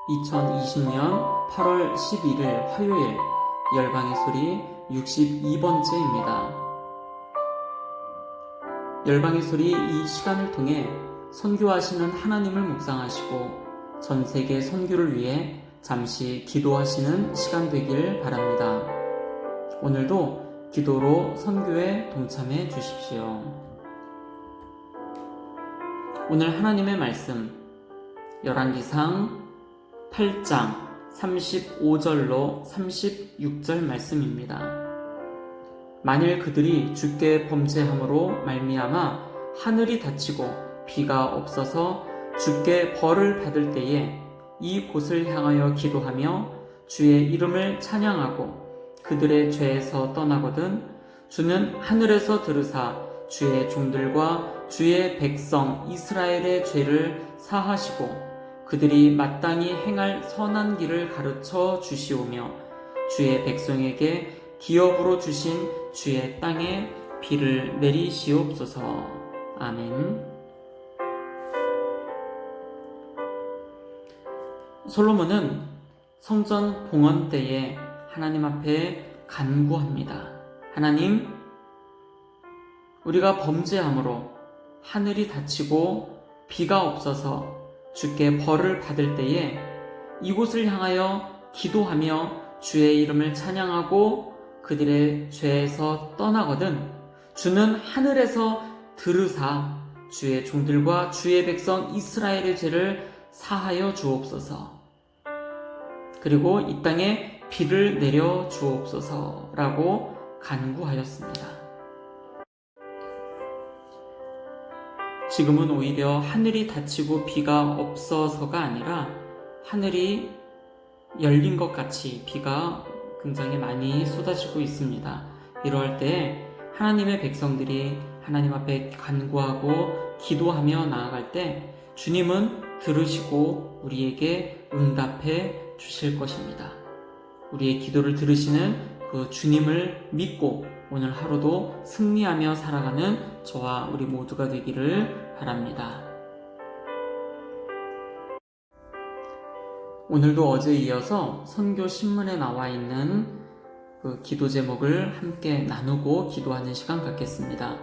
(2020년 8월 11일) 화요일 열방의 소리 62번째입니다. 열방의 소리 이 시간을 통해 선교하시는 하나님을 묵상하시고 전 세계 선교를 위해 잠시 기도하시는 시간 되길 바랍니다. 오늘도 기도로 선교에 동참해 주십시오. 오늘 하나님의 말씀 열왕기상 8장 35절로 36절 말씀입니다. 만일 그들이 주께 범죄함으로 말미암아 하늘이 닫히고 비가 없어서 주께 벌을 받을 때에 이 곳을 향하여 기도하며 주의 이름을 찬양하고 그들의 죄에서 떠나거든 주는 하늘에서 들으사 주의 종들과 주의 백성 이스라엘의 죄를 사하시고 그들이 마땅히 행할 선한 길을 가르쳐 주시오며 주의 백성에게 기업으로 주신 주의 땅에 비를 내리시옵소서. 아멘. 솔로몬은 성전 봉헌 때에 하나님 앞에 간구합니다. 하나님, 우리가 범죄함으로 하늘이 닫히고 비가 없어서 주께 벌을 받을 때에 이곳을 향하여 기도하며 주의 이름을 찬양하고 그들의 죄에서 떠나거든 주는 하늘에서 들으사 주의 종들과 주의 백성 이스라엘의 죄를 사하여 주옵소서. 그리고 이 땅에 비를 내려 주옵소서라고 간구하였습니다. 지금은 오히려 하늘이 닫히고 비가 없어서가 아니라 하늘이 열린 것 같이 비가 굉장히 많이 쏟아지고 있습니다. 이러할 때 하나님의 백성들이 하나님 앞에 간구하고 기도하며 나아갈 때 주님은 들으시고 우리에게 응답해 주실 것입니다. 우리의 기도를 들으시는 그 주님을 믿고 오늘 하루도 승리하며 살아가는 저와 우리 모두가 되기를 바랍니다. 오늘도 어제에 이어서 선교 신문에 나와 있는 그 기도 제목을 함께 나누고 기도하는 시간 갖겠습니다.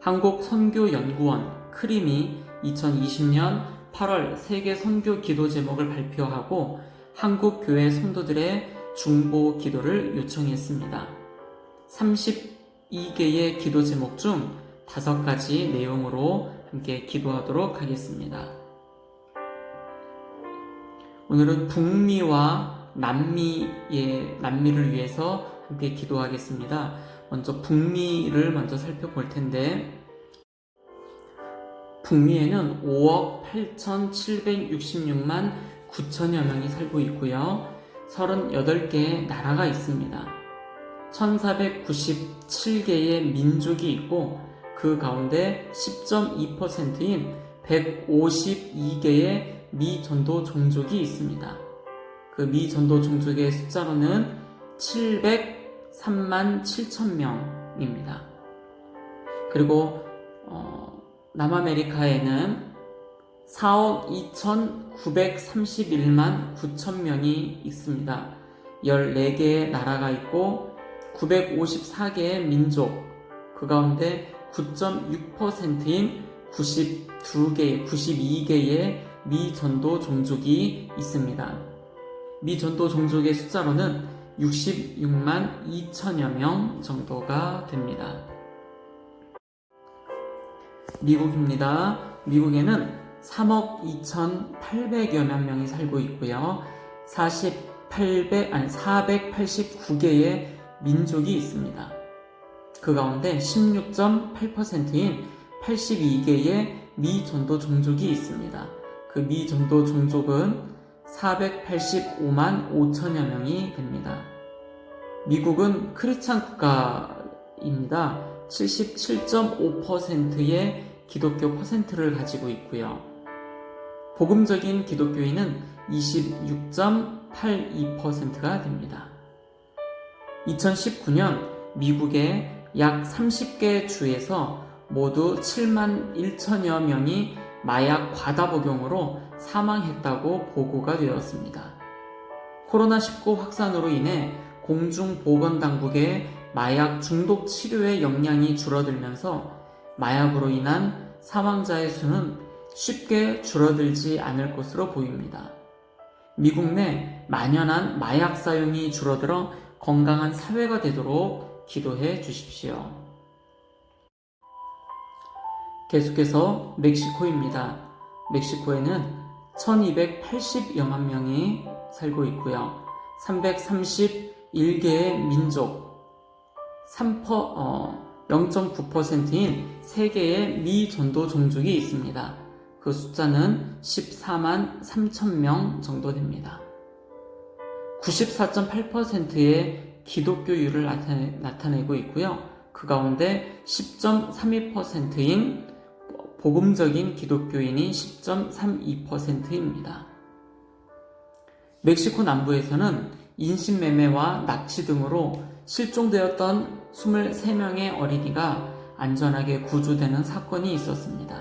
한국선교연구원 크림이 2020년 8월 세계 선교 기도 제목을 발표하고 한국교회 성도들의 중보 기도를 요청했습니다. 32개의 기도 제목 중 5가지 내용으로 함께 기도하도록 하겠습니다. 오늘은 북미와 남미를 위해서 함께 기도하겠습니다. 먼저 북미를 먼저 살펴볼 텐데 북미에는 5억 8,766만 9천여 명이 살고 있고요. 38개의 나라가 있습니다. 1497개의 민족이 있고 그 가운데 10.2%인 152개의 미전도 종족이 있습니다. 그 미전도 종족의 숫자로는 703만 7천 명입니다. 그리고 남아메리카에는 4억 2,931만 9천 명이 있습니다. 14개의 나라가 있고 954개의 민족, 그 가운데 9.6%인 92개의 미전도 종족이 있습니다. 미전도 종족의 숫자로는 66만 2천여 명 정도가 됩니다. 미국입니다. 미국에는 3억 2,800여만 명이 살고 있고요. 489개의 민족이 있습니다. 그 가운데 16.8%인 82개의 미전도 종족이 있습니다. 그 미전도 종족은 485만 5천여 명이 됩니다. 미국은 크리스찬 국가입니다. 77.5%의 기독교 퍼센트를 가지고 있고요. 복음적인 기독교인은 26.82%가 됩니다. 2019년 미국의 약 30개 주에서 모두 7만 1천여 명이 마약 과다 복용으로 사망했다고 보고가 되었습니다. 코로나19 확산으로 인해 공중보건당국의 마약 중독 치료의 역량이 줄어들면서 마약으로 인한 사망자의 수는 쉽게 줄어들지 않을 것으로 보입니다. 미국 내 만연한 마약 사용이 줄어들어 건강한 사회가 되도록 기도해 주십시오. 계속해서 멕시코입니다. 멕시코에는 1280여만 명이 살고 있고요. 331개의 민족, 0.9%인 3개의 미전도 종족이 있습니다. 그 숫자는 14만 3천 명 정도 됩니다. 94.8%의 기독교율을 나타내고 있고요. 그 가운데 10.32%인 복음적인 기독교인이 10.32%입니다. 멕시코 남부에서는 인신매매와 납치 등으로 실종되었던 23명의 어린이가 안전하게 구조되는 사건이 있었습니다.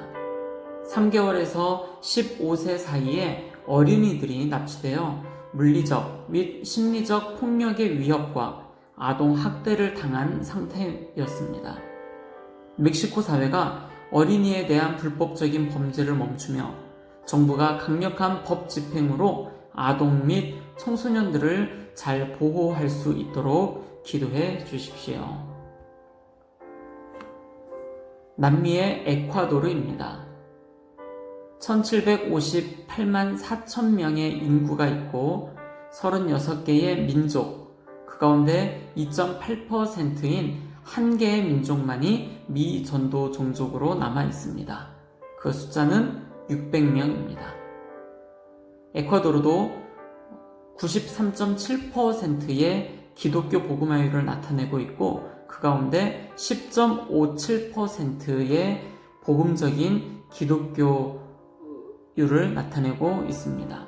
3개월에서 15세 사이에 어린이들이 납치되어 물리적 및 심리적 폭력의 위협과 아동 학대를 당한 상태였습니다. 멕시코 사회가 어린이에 대한 불법적인 범죄를 멈추며 정부가 강력한 법 집행으로 아동 및 청소년들을 잘 보호할 수 있도록 기도해 주십시오. 남미의 에콰도르입니다. 1758만 4천 명의 인구가 있고 36개의 민족, 그 가운데 2.8%인 한 개의 민족만이 미전도 종족으로 남아 있습니다. 그 숫자는 600명입니다. 에콰도르도 93.7%의 기독교 복음화율을 나타내고 있고 그 가운데 10.57%의 복음적인 기독교율을 나타내고 있습니다.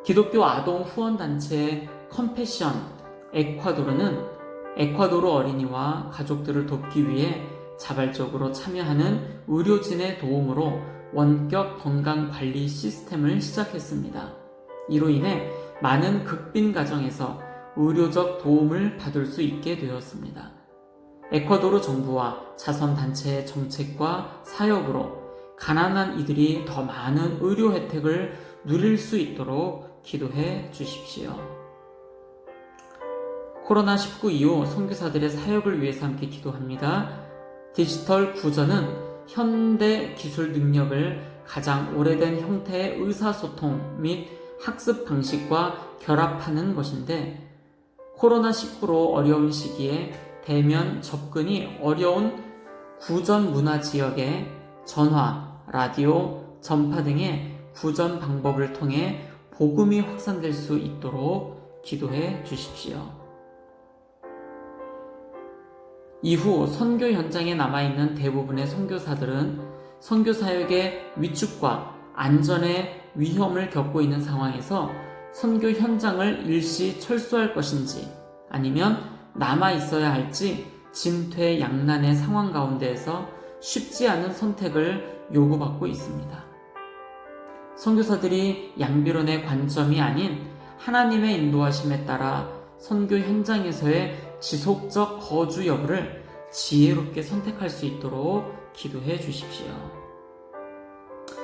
기독교 아동 후원단체 컴패션 에콰도르는 에콰도르 어린이와 가족들을 돕기 위해 자발적으로 참여하는 의료진의 도움으로 원격 건강관리 시스템을 시작했습니다. 이로 인해 많은 극빈 가정에서 의료적 도움을 받을 수 있게 되었습니다. 에콰도르 정부와 자선단체의 정책과 사역으로 가난한 이들이 더 많은 의료 혜택을 누릴 수 있도록 기도해 주십시오. 코로나19 이후 선교사들의 사역을 위해서 함께 기도합니다. 디지털 구전은 현대 기술 능력을 가장 오래된 형태의 의사소통 및 학습 방식과 결합하는 것인데 코로나19로 어려운 시기에 대면 접근이 어려운 구전 문화 지역에 전화, 라디오, 전파 등의 구전 방법을 통해 복음이 확산될 수 있도록 기도해 주십시오. 이후 선교 현장에 남아있는 대부분의 선교사들은 선교 사역의 위축과 안전의 위험을 겪고 있는 상황에서 선교 현장을 일시 철수할 것인지 아니면 남아있어야 할지 진퇴양난의 상황 가운데에서 쉽지 않은 선택을 요구받고 있습니다. 선교사들이 양비론의 관점이 아닌 하나님의 인도하심에 따라 선교 현장에서의 지속적 거주 여부를 지혜롭게 선택할 수 있도록 기도해 주십시오.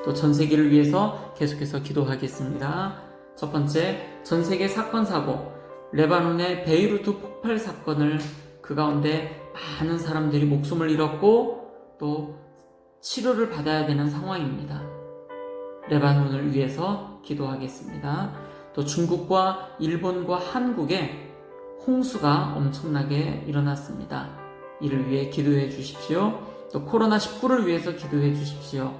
또 전세기를 위해서 계속해서 기도하겠습니다. 첫 번째, 전세계 사건 사고, 레바논의 베이루트 폭발 사건을 그 가운데 많은 사람들이 목숨을 잃었고 또 치료를 받아야 되는 상황입니다. 레바논을 위해서 기도하겠습니다. 또 중국과 일본과 한국에 홍수가 엄청나게 일어났습니다. 이를 위해 기도해 주십시오. 또 코로나19를 위해서 기도해 주십시오.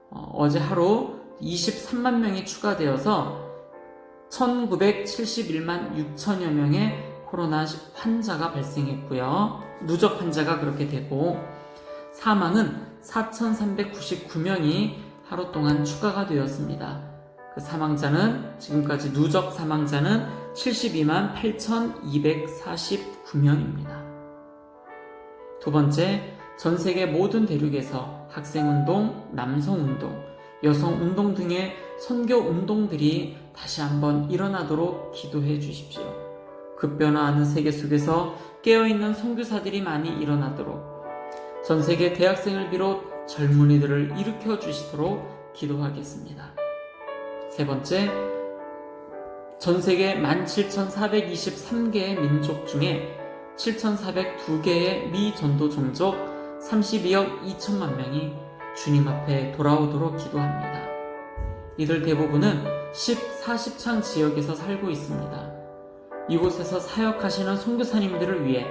어제 하루 23만 명이 추가되어서 1971만 6천여 명의 코로나 환자가 발생했고요. 누적 환자가 그렇게 되고 사망은 4,399명이 하루 동안 추가가 되었습니다. 그 사망자는 지금까지 누적 사망자는 72만 8,249명입니다. 두 번째, 전 세계 모든 대륙에서 학생운동, 남성운동, 여성운동 등의 선교운동들이 다시 한번 일어나도록 기도해 주십시오. 급변화하는 세계 속에서 깨어있는 선교사들이 많이 일어나도록 전 세계 대학생을 비롯 젊은이들을 일으켜 주시도록 기도하겠습니다. 세 번째, 전 세계 17,423개의 민족 중에 7,402개의 미전도 종족 32억 2천만 명이 주님 앞에 돌아오도록 기도합니다. 이들 대부분은 40창 지역에서 살고 있습니다. 이곳에서 사역하시는 선교사님들을 위해,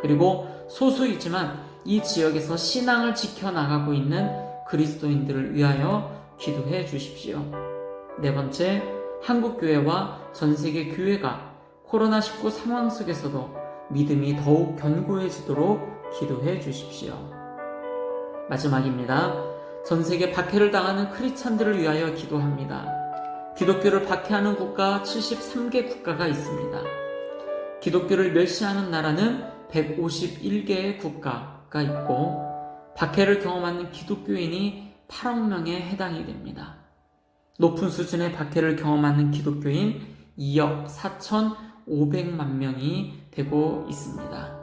그리고 소수이지만 이 지역에서 신앙을 지켜나가고 있는 그리스도인들을 위하여 기도해 주십시오. 네 번째, 한국교회와 전세계 교회가 코로나19 상황 속에서도 믿음이 더욱 견고해지도록 기도해 주십시오. 마지막입니다. 전세계 박해를 당하는 크리스찬들을 위하여 기도합니다. 기독교를 박해하는 국가 73개 국가가 있습니다. 기독교를 멸시하는 나라는 151개의 국가가 있고 박해를 경험하는 기독교인이 8억 명에 해당이 됩니다. 높은 수준의 박해를 경험하는 기독교인 2억 4,500만 명이 되고 있습니다.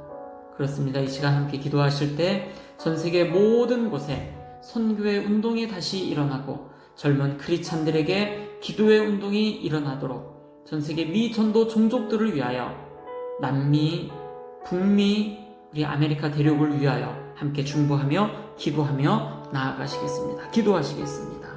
그렇습니다. 이 시간 함께 기도하실 때 전 세계 모든 곳에 선교의 운동이 다시 일어나고 젊은 크리스찬들에게 기도의 운동이 일어나도록 전 세계 미전도 종족들을 위하여 남미, 북미, 우리 아메리카 대륙을 위하여 함께 중보하며 기도하며 나아가시겠습니다. 기도하시겠습니다.